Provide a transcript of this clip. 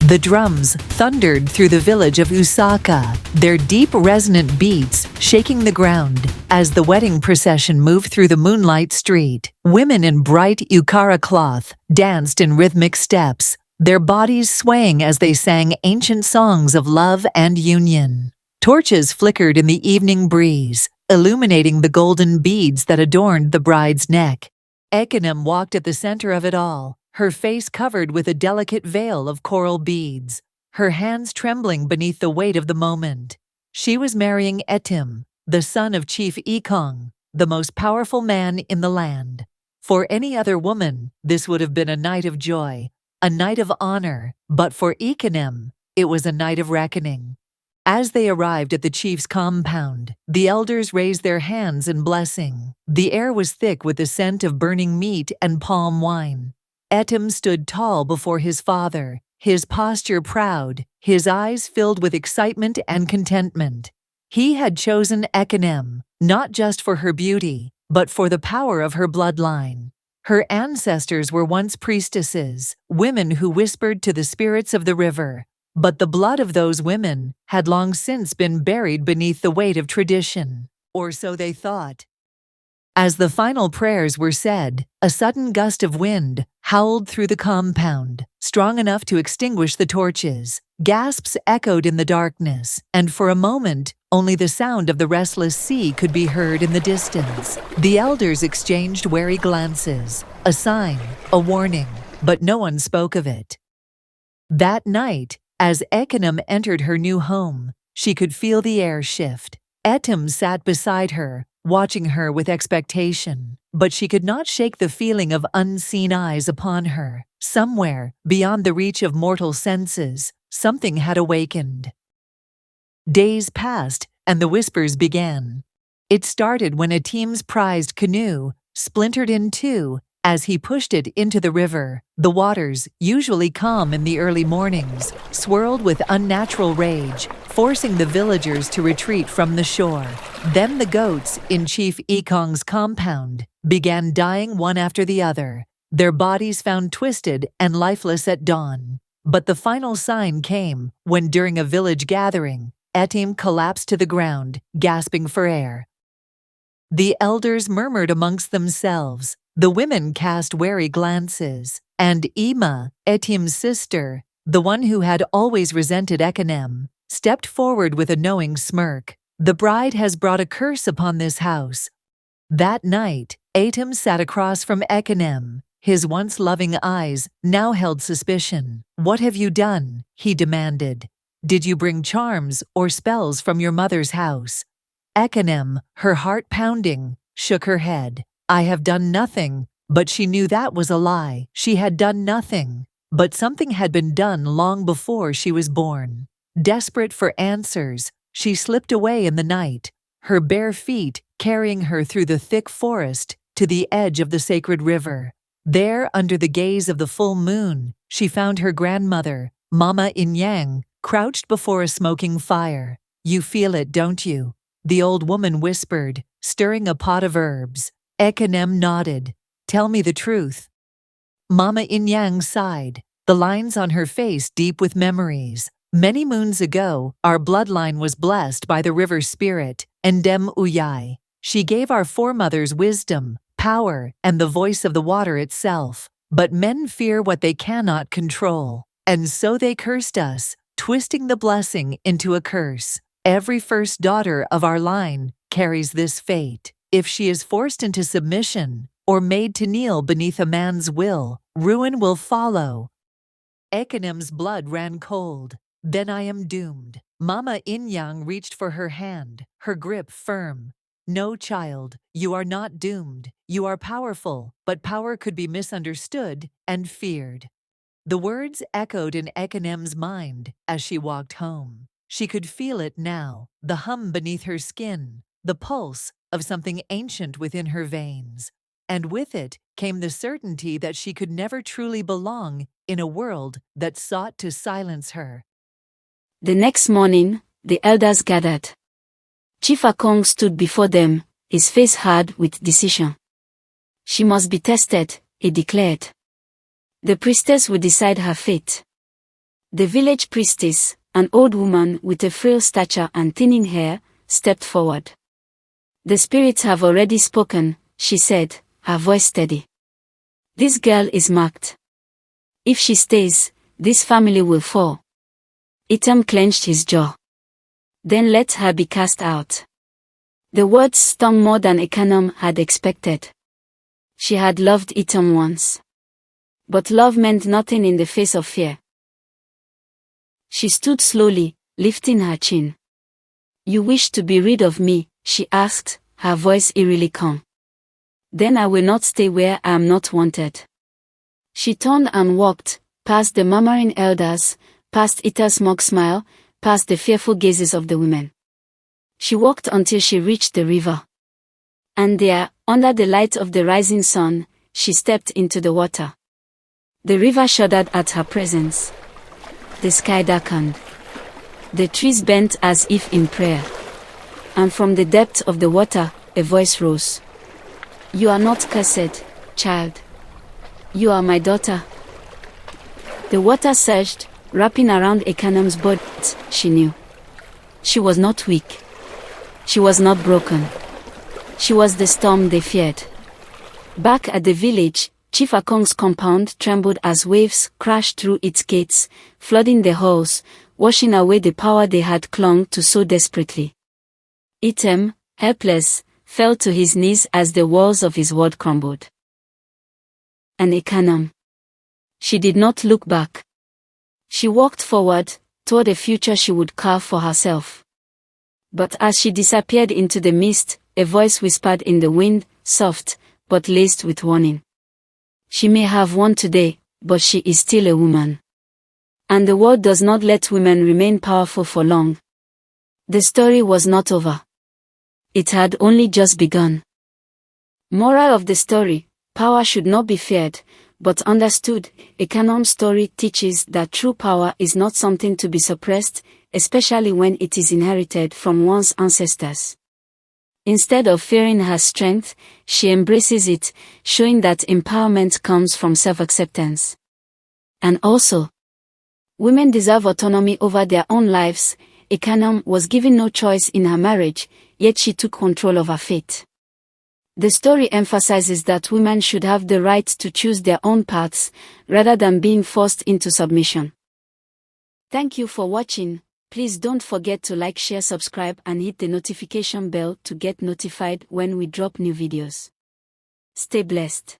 The drums thundered through the village of Osaka, their deep resonant beats shaking the ground. As the wedding procession moved through the moonlight street, women in bright yukara cloth danced in rhythmic steps, their bodies swaying as they sang ancient songs of love and union. Torches flickered in the evening breeze, illuminating the golden beads that adorned the bride's neck. Ndem walked at the center of it all, her face covered with a delicate veil of coral beads, her hands trembling beneath the weight of the moment. She was marrying Ndem, the son of Chief Ikong, the most powerful man in the land. For any other woman, this would have been a night of joy, a night of honor, but for Ndem, it was a night of reckoning. As they arrived at the chief's compound, the elders raised their hands in blessing. The air was thick with the scent of burning meat and palm wine. Ndem stood tall before his father, his posture proud, his eyes filled with excitement and contentment. He had chosen Ndem, not just for her beauty, but for the power of her bloodline. Her ancestors were once priestesses, women who whispered to the spirits of the river. But the blood of those women had long since been buried beneath the weight of tradition, or so they thought. As the final prayers were said, a sudden gust of wind howled through the compound, strong enough to extinguish the torches. Gasps echoed in the darkness, and for a moment, only the sound of the restless sea could be heard in the distance. The elders exchanged wary glances, a sign, a warning, but no one spoke of it. That night, as Ndem entered her new home, she could feel the air shift. Ndem sat beside her, watching her with expectation, but she could not shake the feeling of unseen eyes upon her. Somewhere, beyond the reach of mortal senses, something had awakened. Days passed, and the whispers began. It started when Ndem's prized canoe splintered in two as he pushed it into the river. The waters, usually calm in the early mornings, swirled with unnatural rage, forcing the villagers to retreat from the shore. Then the goats in Chief Ikong's compound began dying one after the other, their bodies found twisted and lifeless at dawn. But the final sign came when, during a village gathering, Ndem collapsed to the ground, gasping for air. The elders murmured amongst themselves. The women cast wary glances, and Ima, Ndem's sister, the one who had always resented Ndem, stepped forward with a knowing smirk. The bride has brought a curse upon this house. That night, Ndem sat across from Ndem. His once loving eyes now held suspicion. "What have you done?" he demanded. "Did you bring charms or spells from your mother's house?" Ndem, her heart pounding, shook her head. "I have done nothing," but she knew that was a lie. She had done nothing, but something had been done long before she was born. Desperate for answers, she slipped away in the night, her bare feet carrying her through the thick forest to the edge of the sacred river. There, under the gaze of the full moon, she found her grandmother, Mama Inyang, crouched before a smoking fire. "You feel it, don't you?" the old woman whispered, stirring a pot of herbs. Ndem nodded. "Tell me the truth." Mama Inyang sighed, the lines on her face deep with memories. "Many moons ago, our bloodline was blessed by the river spirit, Ndem Uyai. She gave our foremothers wisdom, power, and the voice of the water itself. But men fear what they cannot control, and so they cursed us, twisting the blessing into a curse. Every first daughter of our line carries this fate. If she is forced into submission or made to kneel beneath a man's will, ruin will follow." Ndem's blood ran cold. "Then I am doomed." Mama Inyang reached for her hand, her grip firm. "No, child, you are not doomed. You are powerful, but power could be misunderstood and feared." The words echoed in Ndem's mind as she walked home. She could feel it now, the hum beneath her skin, the pulse of something ancient within her veins. And with it came the certainty that she could never truly belong in a world that sought to silence her. The next morning, the elders gathered. Chief Akong stood before them, his face hard with decision. "She must be tested," he declared. "The priestess will decide her fate." The village priestess, an old woman with a frail stature and thinning hair, stepped forward. "The spirits have already spoken," she said, her voice steady. "This girl is marked. If she stays, this family will fall." Itam clenched his jaw. "Then let her be cast out." The words stung more than Ekanom had expected. She had loved Itam once. But love meant nothing in the face of fear. She stood slowly, lifting her chin. "You wish to be rid of me?" she asked, her voice eerily calm. "Then I will not stay where I am not wanted." She turned and walked, past the murmuring elders, past Ita's mock smile, past the fearful gazes of the women. She walked until she reached the river. And there, under the light of the rising sun, she stepped into the water. The river shuddered at her presence. The sky darkened. The trees bent as if in prayer. And from the depth of the water, a voice rose. "You are not cursed, child. You are my daughter." The water surged, wrapping around Ekanom's body. She knew. She was not weak. She was not broken. She was the storm they feared. Back at the village, Chief Akong's compound trembled as waves crashed through its gates, flooding the halls, washing away the power they had clung to so desperately. Item, helpless, fell to his knees as the walls of his world crumbled. And Ekanom. She did not look back. She walked forward, toward a future she would carve for herself. But as she disappeared into the mist, a voice whispered in the wind, soft, but laced with warning. "She may have won today, but she is still a woman. And the world does not let women remain powerful for long." The story was not over. It had only just begun. Moral of the story: power should not be feared, but understood. Ekanom's story teaches that true power is not something to be suppressed, especially when it is inherited from one's ancestors. Instead of fearing her strength, she embraces it, showing that empowerment comes from self-acceptance. And also, women deserve autonomy over their own lives. Ekanom was given no choice in her marriage, yet she took control of her fate. The story emphasizes that women should have the right to choose their own paths, rather than being forced into submission. Thank you for watching. Please don't forget to like, share, subscribe, and hit the notification bell to get notified when we drop new videos. Stay blessed.